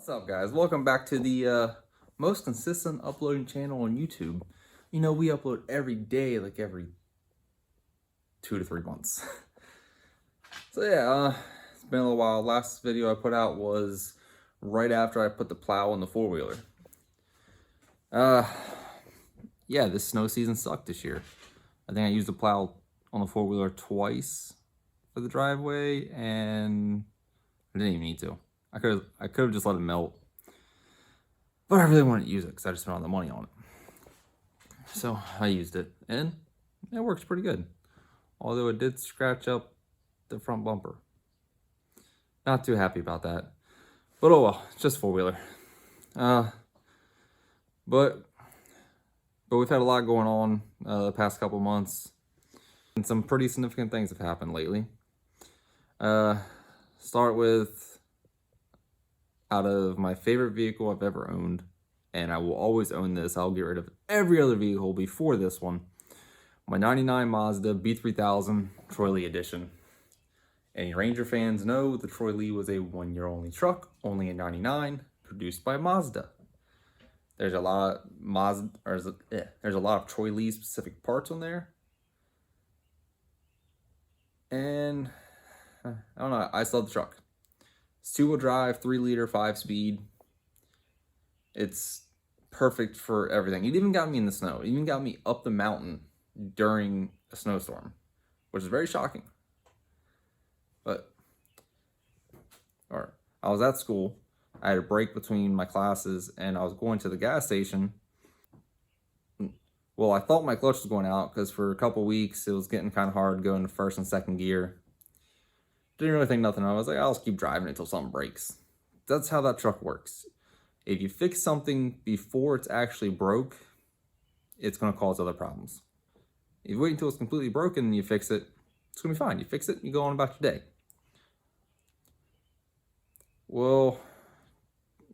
What's up, guys? Welcome back to the most consistent uploading channel on YouTube. You know, we upload every day, like every 2 to 3 months. So yeah, it's been a little while. Last video I put out was right after I put the plow on the four-wheeler. Yeah, this snow season sucked this year. I think I used the plow on the four-wheeler twice for the driveway, and I didn't even need to. I could have just let it melt. But I really wanted to use it because I just spent all the money on it. So I used it, and it works pretty good. Although it did scratch up the front bumper. Not too happy about that. But oh well, it's just four-wheeler. But we've had a lot going on the past couple months. And some pretty significant things have happened lately. Start with, out of my favorite vehicle I've ever owned, and I will always own this. I'll get rid of every other vehicle before this one. My 99 Mazda B3000 Troy Lee Edition. Any Ranger fans know the Troy Lee was a one-year-only truck, only a 99, produced by Mazda. There's a lot of there's a lot of Troy Lee specific parts on there. And I don't know, I still love the truck. It's 2-wheel drive, 3-liter, 5-speed. It's perfect for everything. It even got me in the snow. It even got me up the mountain during a snowstorm, which is very shocking. But, I was at school. I had a break between my classes, and I was going to the gas station. Well, I thought my clutch was going out because for a couple weeks it was getting kind of hard going to first and second gear. Didn't really think nothing of it. I was like, I'll just keep driving until something breaks. That's how that truck works. If you fix something before it's actually broke, it's going to cause other problems. If you wait until it's completely broken and you fix it, it's going to be fine. You fix it, you go on about your day. Well,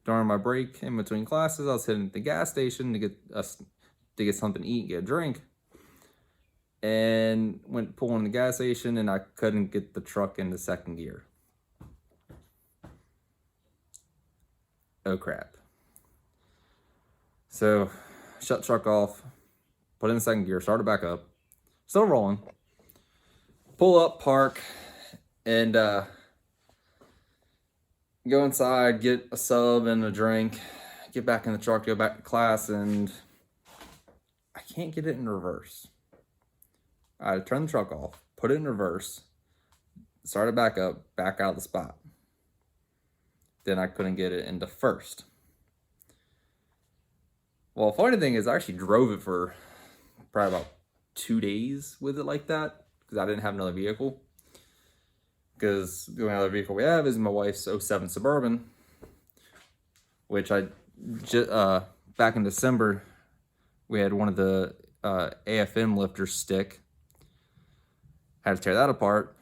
during my break in between classes, I was heading to the gas station to get something to eat, get a drink. And went pulling the gas station, and I couldn't get the truck into second gear. Oh crap. So, shut the truck off, put it in second gear, start it back up, still rolling. Pull up, park, and go inside, get a sub and a drink, get back in the truck, go back to class, and I can't get it in reverse. I turned the truck off, put it in reverse, started back up, back out of the spot. Then I couldn't get it into first. Well, funny thing is I actually drove it for probably about 2 days with it like that because I didn't have another vehicle. Because the only other vehicle we have is my wife's 07 Suburban, which back in December, we had one of the AFM lifters stick. Had to tear that apart.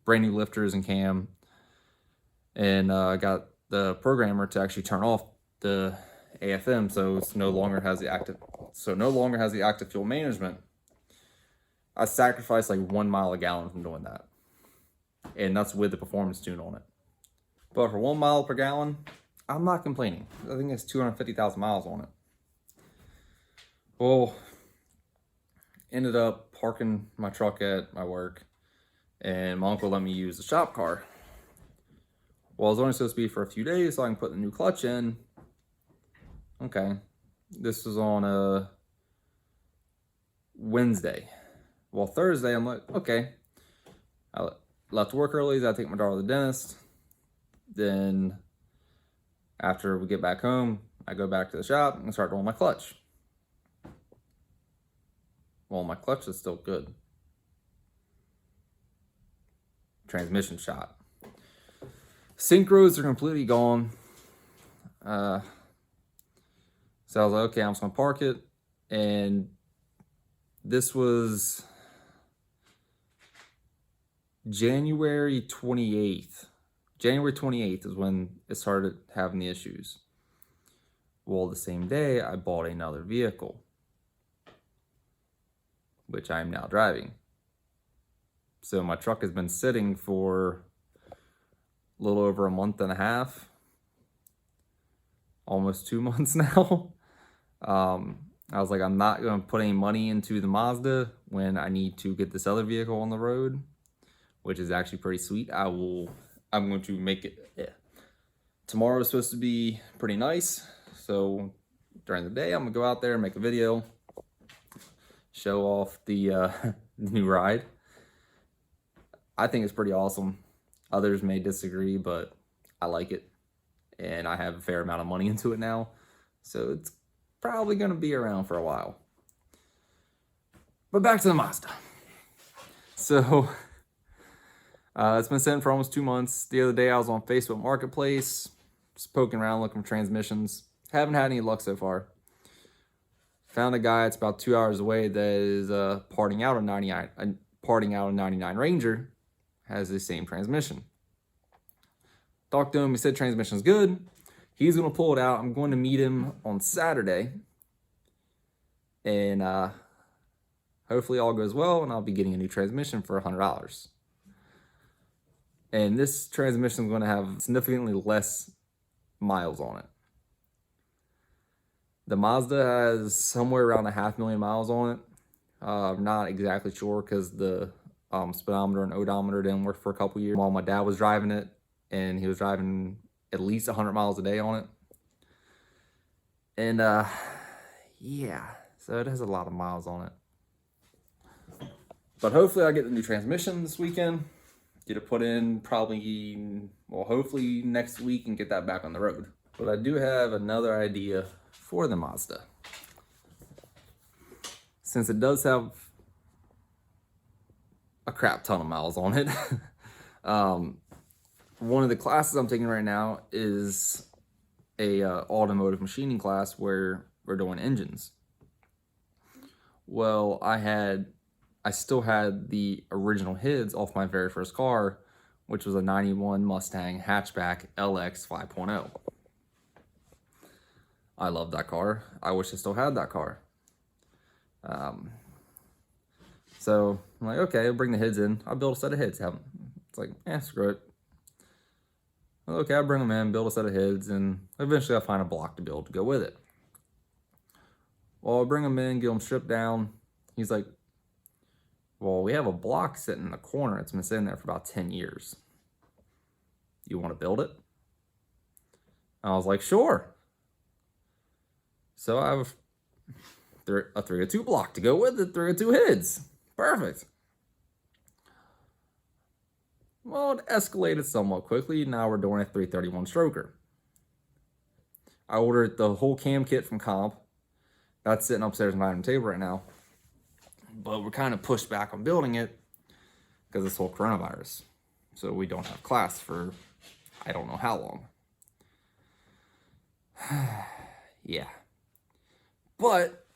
Brand new lifters and cam. And got the programmer to actually turn off the AFM so it no longer has the active fuel management. I sacrificed like 1 mile a gallon from doing that. And that's with the performance tune on it. But for 1 mile per gallon, I'm not complaining. I think it's 250,000 miles on it. Well, ended up parking my truck at my work, and my uncle let me use the shop car. Well, it was only supposed to be for a few days so I can put the new clutch in. Okay, this was on a Wednesday. Well, Thursday, I'm like, okay. I left work early, I take my daughter to the dentist. Then, after we get back home, I go back to the shop and start rolling my clutch. Well, my clutch is still good. Transmission shot. Synchros are completely gone. So I was like, okay, I'm just gonna park it. And this was January 28th. January 28th is when it started having the issues. Well, the same day, I bought another vehicle, which I am now driving. So my truck has been sitting for a little over a month and a half. almost 2 months now. I was like, I'm not going to put any money into the Mazda when I need to get this other vehicle on the road, which is actually pretty sweet. I'm going to make it. Yeah. Tomorrow is supposed to be pretty nice. So during the day, I'm going to go out there and make a video, show off the new ride. I think it's pretty awesome. Others may disagree, but I like it. And I have a fair amount of money into it now. So it's probably going to be around for a while. But back to the Mazda. So it's been sitting for almost 2 months. The other day I was on Facebook Marketplace, just poking around looking for transmissions. Haven't had any luck so far. Found a guy that's about 2 hours away that is parting out a 99 Ranger, has the same transmission. Talked to him, he said transmission's good. He's gonna pull it out. I'm going to meet him on Saturday. And hopefully all goes well and I'll be getting a new transmission for $100. And this transmission is going to have significantly less miles on it. The Mazda has somewhere around 500,000 miles on it. I'm not exactly sure because the speedometer and odometer didn't work for a couple years while my dad was driving it, and he was driving at least 100 miles a day on it. And yeah, so it has a lot of miles on it. But hopefully I get the new transmission this weekend, get it put in hopefully next week and get that back on the road. But I do have another idea for the Mazda. Since it does have a crap ton of miles on it, one of the classes I'm taking right now is a automotive machining class where we're doing engines. Well, I still had the original HIDs off my very first car, which was a 91 Mustang hatchback LX 5.0. I love that car. I wish I still had that car. So I'm like, okay, I'll bring the HIDs in. I'll build a set of HIDs. It's like, screw it. Okay, I'll bring them in, build a set of HIDs, and eventually I'll find a block to build to go with it. Well, I'll bring them in, get them stripped down. He's like, well, we have a block sitting in the corner. It's been sitting there for about 10 years. You want to build it? I was like, sure. So I have a 302 block to go with it, 302 HIDs. Perfect. Well, it escalated somewhat quickly. Now we're doing a 331 stroker. I ordered the whole cam kit from Comp. That's sitting upstairs on my dining table right now. But we're kind of pushed back on building it because of this whole coronavirus. So we don't have class for I don't know how long. Yeah. But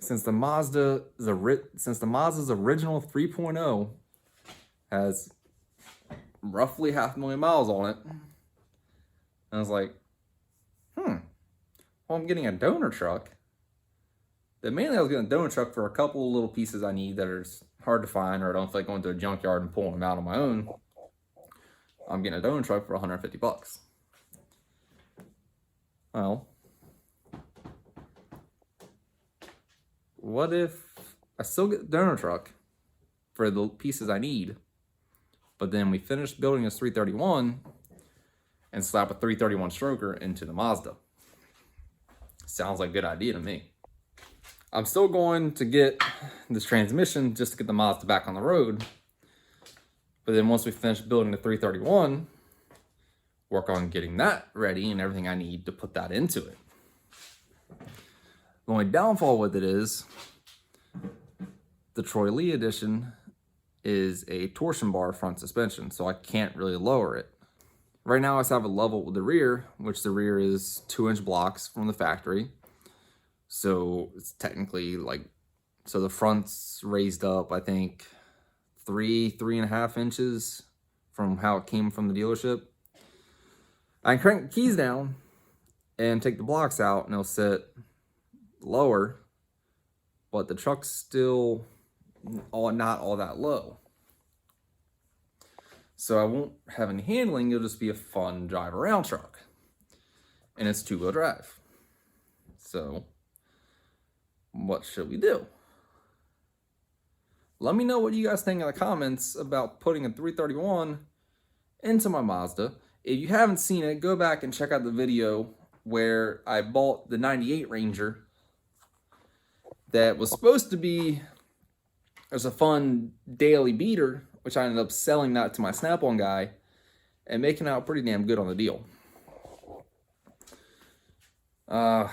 since the Mazda's original 3.0 has roughly 500,000 miles on it, I was like, well, I'm getting a donor truck. Then mainly I was getting a donor truck for a couple of little pieces I need that are hard to find, or I don't feel like going to a junkyard and pulling them out on my own. I'm getting a donor truck for $150. Well, what if I still get the donor truck for the pieces I need, but then we finish building this 331 and slap a 331 stroker into the Mazda? Sounds like a good idea to me. I'm still going to get this transmission just to get the Mazda back on the road. But then once we finish building the 331, work on getting that ready and everything I need to put that into it. The only downfall with it is the Troy Lee edition is a torsion bar front suspension, so I can't really lower it. Right now I just have it level with the rear, which the rear is 2-inch blocks from the factory. So it's technically so the front's raised up, I think, 3.5 inches from how it came from the dealership. I can crank the keys down and take the blocks out and it'll sit lower, but the truck's still not all that low. So I won't have any handling, it'll just be a fun drive around truck. and it's 2-wheel drive. So what should we do? Let me know what you guys think in the comments about putting a 331 into my Mazda. If you haven't seen it, go back and check out the video where I bought the 98 Ranger that was supposed to be as a fun daily beater, which I ended up selling that to my Snap-on guy and making out pretty damn good on the deal. Yeah.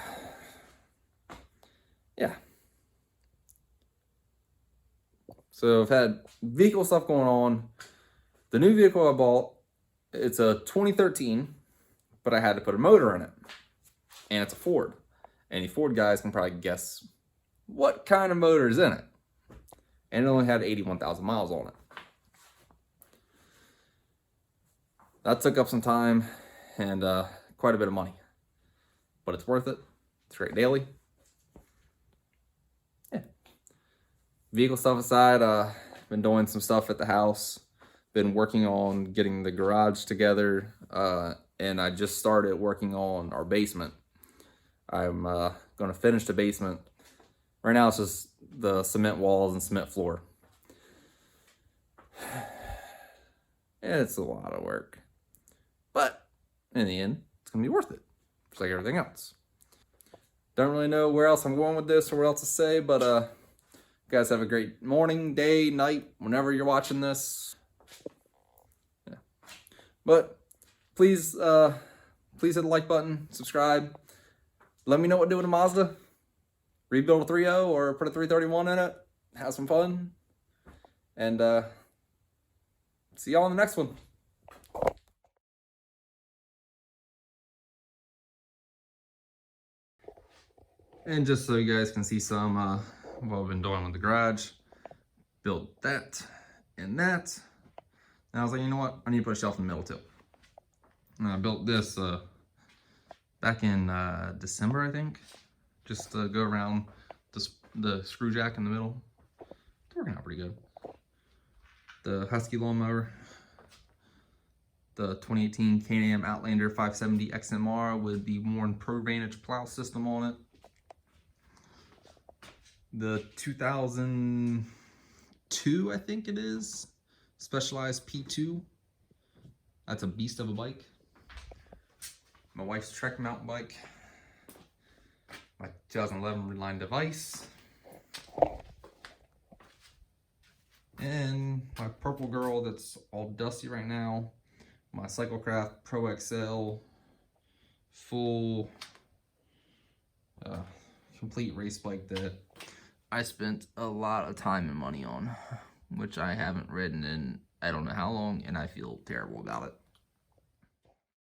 So I've had vehicle stuff going on. The new vehicle I bought, it's a 2013, but I had to put a motor in it. And it's a Ford. Any Ford guys can probably guess what kind of motor is in it. And it only had 81,000 miles on it. That took up some time and quite a bit of money. But it's worth it. It's great daily. Yeah. Vehicle stuff aside, been doing some stuff at the house. Been working on getting the garage together. And I just started working on our basement. I'm going to finish the basement. Right now it's just the cement walls and cement floor. It's a lot of work. But in the end, it's going to be worth it. Just like everything else. Don't really know where else I'm going with this or what else to say, but you guys have a great morning, day, night, whenever you're watching this. Yeah. But please hit the like button, subscribe. Let me know what to do with a Mazda. Rebuild a 3.0 or put a 331 in it. Have some fun. And see y'all in the next one. And just so you guys can see some what I've been doing with the garage. Built that and that. And I was like, you know what? I need to put a shelf in the middle too. And I built this back in December, I think. Just to go around the screw jack in the middle. It's working out pretty good. The Husky lawnmower. The 2018 Can-Am Outlander 570 XMR with the Warn ProVantage plow system on it. The 2002, I think it is, Specialized P2. That's a beast of a bike. My wife's Trek mountain bike. My 2011 Redline Device. And my purple girl that's all dusty right now. My Cyclecraft Pro XL full complete race bike that I spent a lot of time and money on, which I haven't ridden in I don't know how long, and I feel terrible about it.